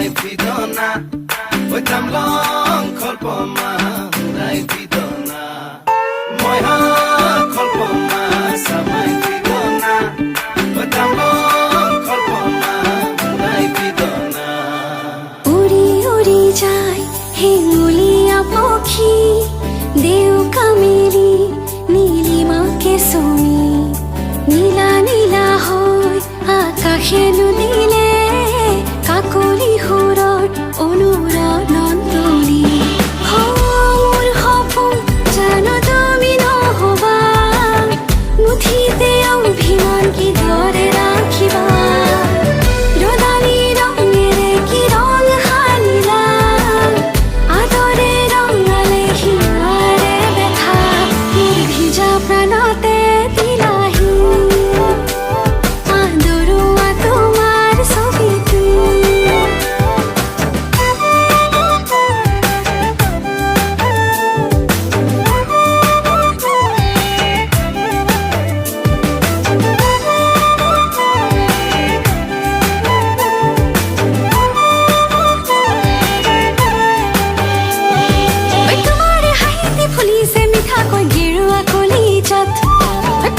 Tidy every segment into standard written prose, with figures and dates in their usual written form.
samai pidona oi tamlong kholpoma murai pidona moi ha kholpoma samai pidona oi tamlong kholpoma murai pidona উড়ি উড়ি যায় হেঙুলিয়া পক্ষী দেউকা মেলি নীলিমাকে চুমি নীলা নীলা হয় আকাশে নুদিলে কাকলি সুৰৰ অনুৰণন তুলি মোৰ সপোন জানো তুমি নহবা মুঠিতে অভিমান কিদৰে ৰাখিবা ৰদালি ৰঙেৰে কি ৰং সানিলা আদৰে ৰঙালে হিয়াৰে বেথা মোৰ ভিজা প্ৰাণতে দিলাহি আদৰুৱা তোমাৰ ছবিটো তোমাৰে হাঁহিতে ফুলিছে মিঠাকৈ গেৰুৱা কলিজাত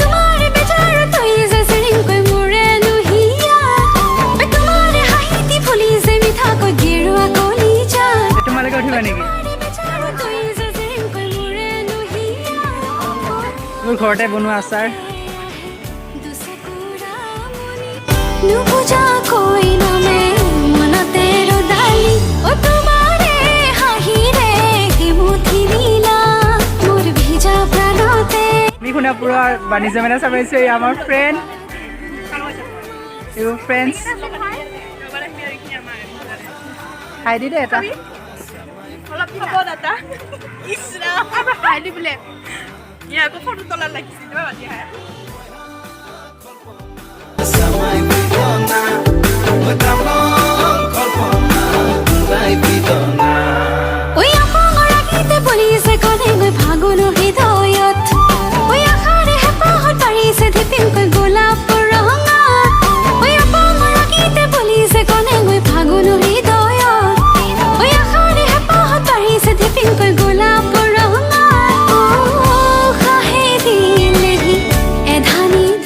তোমাৰে বেজাৰত হৈছে চিৰিংকৈ মোৰে লুহিয়াত তোমাৰে হাঁহিতে ফুলিছে মিঠাকৈ গেৰুৱা কলিজাত তোমালোকে উঠিবা নেকি বেজাৰত হৈছে চিৰিংকৈ মোৰে লুহিয়াত মোৰ ঘৰতে বনোৱা আচাৰ নুবুজাকৈ নামে মনতে ৰদালি তোমাৰে হাঁহিৰে মুঠি দিলা মোৰ ভিজা প্ৰাণতে আমি সোণাপুৰৰ বাণিজ্য মেলা চাব আহিছোঁ এই আমাৰ ফ্ৰেণ্ড ইউ ফ্ৰেণ্ডছ খাই দি দে এটা অলপ খাব দাদা ইছৰা খাইলি বোলে ইয়াকো ফটো তোলা লাগিছিল বাজি হায় samai pidona oi